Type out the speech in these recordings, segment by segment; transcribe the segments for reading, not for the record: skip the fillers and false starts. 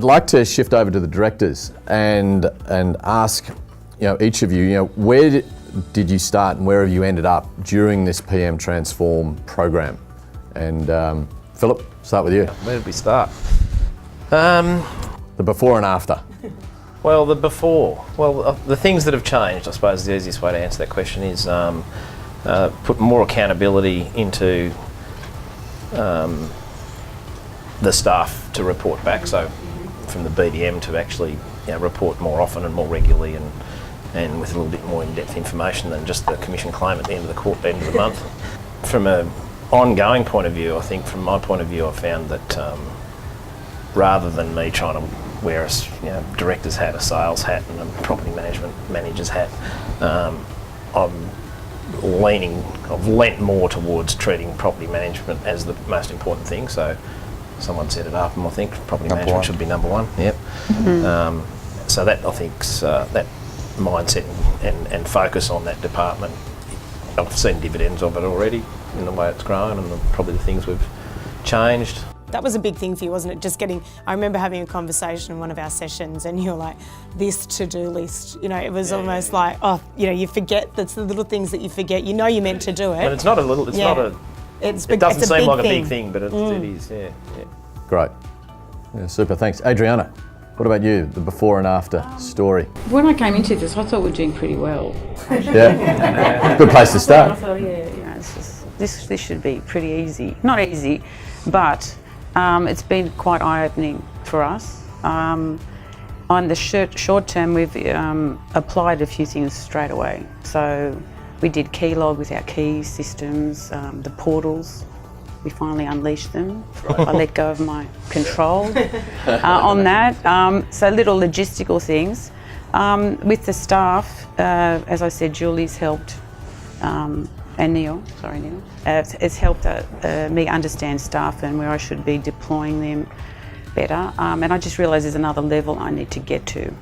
like to shift over to the directors and ask, each of you, where did you start and where have you ended up during this PM Transform program? And Philip, start with you. Where did we start? The before and after. Well, the before. Well, the things that have changed, I suppose the easiest way to answer that question is put more accountability into the staff to report back. So from the BDM to actually report more often and more regularly and with a little bit more in-depth information than just the commission claim at the end of the month. From an ongoing point of view, I think from my point of view, I found that rather than me trying to wear a director's hat, a sales hat and a property management manager's hat, I've lent more towards treating property management as the most important thing. So someone set it up, and I think property management should be number one. Yep. Mm-hmm. So that, I think, that mindset and focus on that department, I've seen dividends of it already in the way it's grown and probably the things we've changed. That was a big thing for you, wasn't it? I remember having a conversation in one of our sessions and you were like, this to-do list, it was almost like, you forget, that's the little things that you forget. You're meant to do it. But it's not a little, it doesn't seem like a big thing, but it is, yeah. Great. Yeah, super, thanks. Adriana, what about you, the before and after story? When I came into this, I thought we're doing pretty well. Yeah, good place to start. I thought, this should be pretty easy. Not easy, but it's been quite eye-opening for us. On the short term, we've applied a few things straight away. So we did keylog with our key systems, the portals. We finally unleashed them. I let go of my control on that. So little logistical things. With the staff, as I said, Julie's helped, and Neil, it's helped me understand staff and where I should be deploying them better. And I just realised there's another level I need to get to.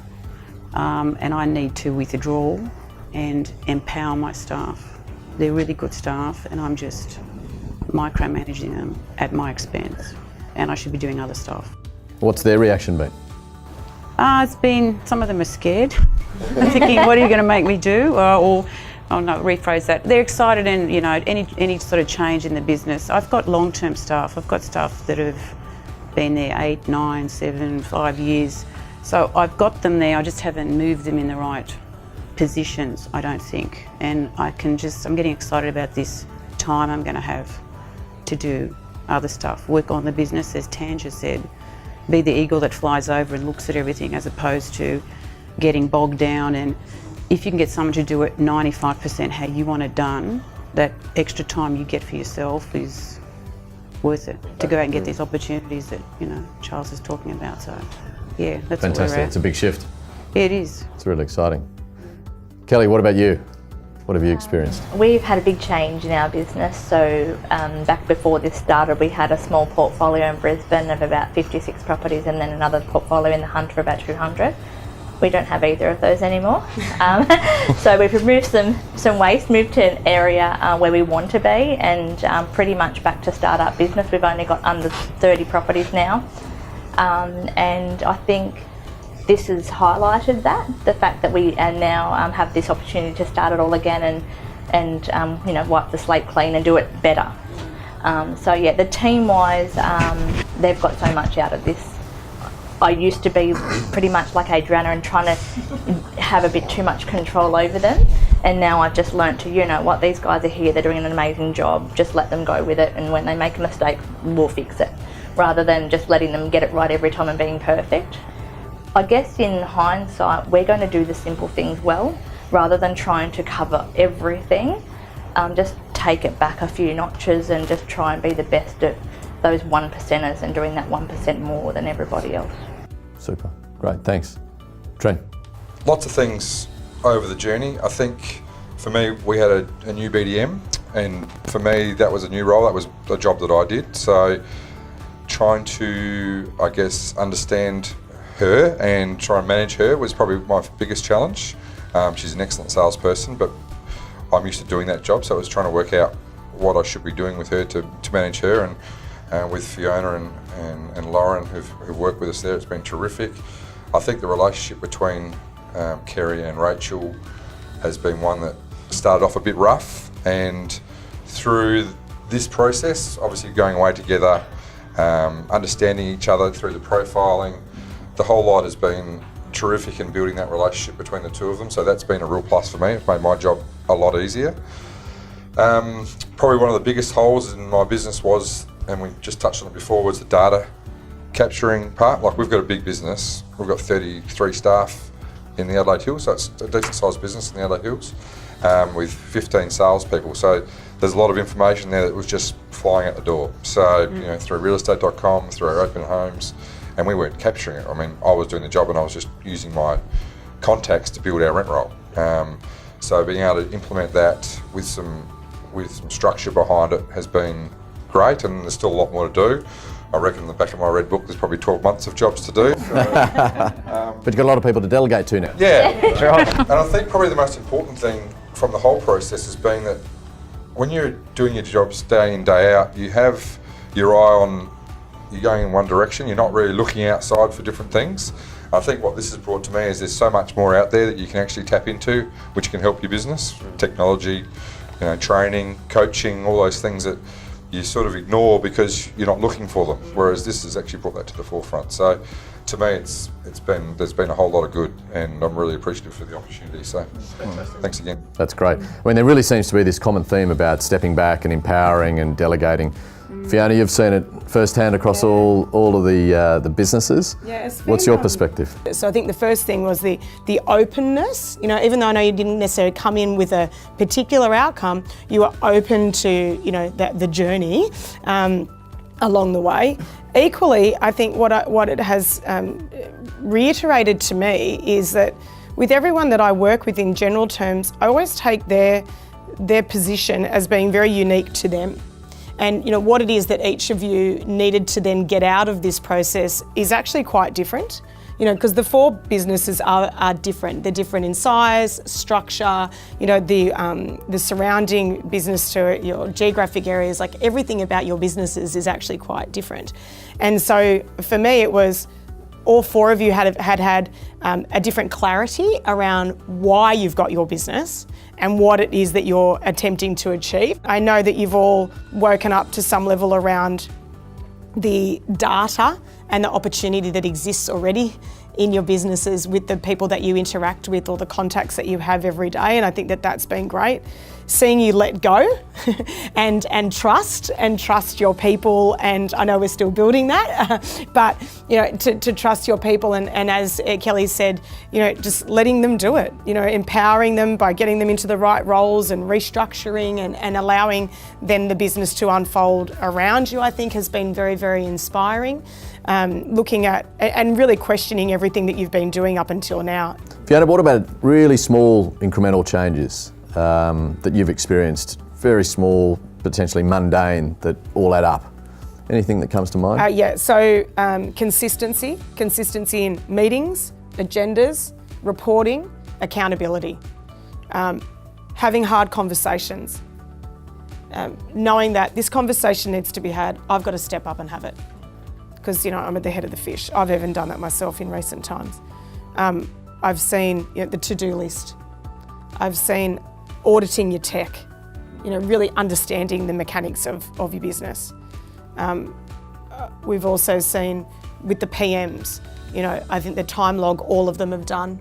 And I need to withdraw and empower my staff. They're really good staff and I'm just micromanaging them at my expense. And I should be doing other stuff. What's their reaction been? It's been, some of them are scared. They're thinking, what are you going to make me do? Rephrase that. They're excited and, any sort of change in the business. I've got long-term staff. I've got staff that have been there 8, 9, 7, 5 years. So I've got them there, I just haven't moved them in the right positions, I don't think. And I'm getting excited about this time I'm going to have to do other stuff, work on the business, as Tanja said, be the eagle that flies over and looks at everything as opposed to getting bogged down. And if you can get someone to do it 95% how you want it done, that extra time you get for yourself is worth it to go out and get these opportunities that, Charles is talking about. So, yeah, that's fantastic. Where we're at. It's a big shift. It is. It's really exciting. Kelly, what about you? What have you experienced? We've had a big change in our business. So back before this started, we had a small portfolio in Brisbane of about 56 properties and then another portfolio in the Hunter of about 200. We don't have either of those anymore. So we've removed some waste, moved to an area where we want to be and pretty much back to start-up business. We've only got under 30 properties now. And I think this has highlighted the fact that we now have this opportunity to start it all again and wipe the slate clean and do it better. So yeah, the team-wise, they've got so much out of this. I used to be pretty much like Adriana and trying to have a bit too much control over them, and now I've just learnt to, these guys are here, they're doing an amazing job, just let them go with it, and when they make a mistake, we'll fix it, rather than just letting them get it right every time and being perfect. I guess in hindsight, we're going to do the simple things well, rather than trying to cover everything. Just take it back a few notches and just try and be the best at those 1%ers and doing that 1% more than everybody else. Super, great, thanks. Trent? Lots of things over the journey. I think for me, we had a new BDM, and for me, that was a new role. That was a job that I did. So trying to, I guess, understand her and try and manage her was probably my biggest challenge. She's an excellent salesperson, but I'm used to doing that job, so I was trying to work out what I should be doing with her to manage her, with Fiona and Lauren who've worked with us there. It's been terrific. I think the relationship between Kerry and Rachel has been one that started off a bit rough, and through this process, obviously going away together, understanding each other through the profiling, the whole lot has been terrific in building that relationship between the two of them. So that's been a real plus for me. It's made my job a lot easier. Probably one of the biggest holes in my business was, and we just touched on it before, was the data capturing part. Like, we've got a big business. We've got 33 staff in the Adelaide Hills, so it's a decent sized business in the Adelaide Hills, with 15 salespeople. So there's a lot of information there that was just flying out the door. So, through realestate.com, through our open homes, and we weren't capturing it. I mean, I was doing the job and I was just using my contacts to build our rent roll. So being able to implement that with some structure behind it has been great, and there's still a lot more to do. I reckon in the back of my red book there's probably 12 months of jobs to do. But you've got a lot of people to delegate to now. Yeah, that's right. And I think probably the most important thing from the whole process has been that when you're doing your jobs day in, day out, you have your eye on, you're going in one direction, you're not really looking outside for different things. I think what this has brought to me is there's so much more out there that you can actually tap into, which can help your business. Technology, training, coaching, all those things that you sort of ignore because you're not looking for them. Whereas this has actually brought that to the forefront. So to me, there's been a whole lot of good, and I'm really appreciative for the opportunity. So thanks again. That's great. I mean, there really seems to be this common theme about stepping back and empowering and delegating. Fiona, you've seen it firsthand across all of the businesses. Yeah, what's your perspective? So I think the first thing was the openness. Even though I know you didn't necessarily come in with a particular outcome, you were open to the journey along the way. Equally, I think what it has reiterated to me is that with everyone that I work with in general terms, I always take their position as being very unique to them. And what it is that each of you needed to then get out of this process is actually quite different. Because the four businesses are different. They're different in size, structure, the surrounding business to your geographic areas, like everything about your businesses is actually quite different. And so for me, it was all four of you had a different clarity around why you've got your business and what it is that you're attempting to achieve. I know that you've all woken up to some level around the data and the opportunity that exists already in your businesses with the people that you interact with or the contacts that you have every day, and I think that that's been great. Seeing you let go and trust your people, and I know we're still building that, but to trust your people and as Kelly said, just letting them do it, empowering them by getting them into the right roles and restructuring and allowing then the business to unfold around you, I think has been very, very inspiring. Looking at and really questioning everything that you've been doing up until now. Fiona, what about really small incremental changes that you've experienced? Very small, potentially mundane, that all add up. Anything that comes to mind? So consistency in meetings, agendas, reporting, accountability, having hard conversations, knowing that this conversation needs to be had, I've got to step up and have it. Because I'm at the head of the fish. I've even done that myself in recent times. I've seen the to-do list. I've seen auditing your tech, really understanding the mechanics of your business. We've also seen with the PMs, I think the time log all of them have done.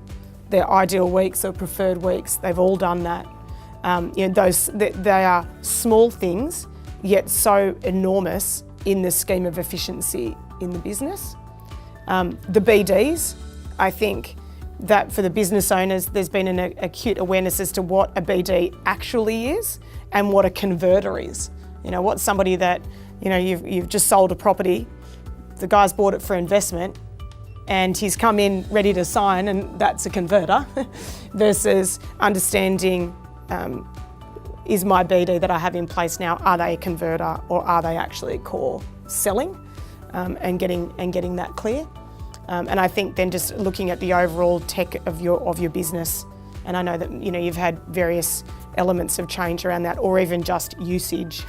Their ideal weeks or preferred weeks, they've all done that. They are small things, yet so enormous in the scheme of efficiency in the business. The BDs, I think that for the business owners, there's been an acute awareness as to what a BD actually is and what a converter is. What's somebody that, you've just sold a property, the guy's bought it for investment and he's come in ready to sign, and that's a converter versus understanding, is my BD that I have in place now, are they a converter or are they actually core selling? And getting that clear, and I think then just looking at the overall tech of your business, and I know that you've had various elements of change around that, or even just usage.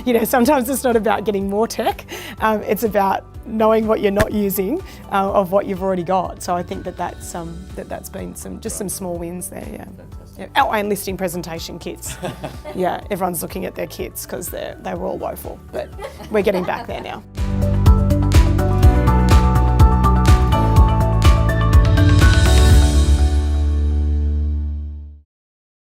You know, sometimes it's not about getting more tech, it's about knowing what you're not using of what you've already got. So I think that's been some small wins there. Yeah. Yeah. Oh, and listing presentation kits. Yeah, everyone's looking at their kits because they were all woeful, but we're getting back there now.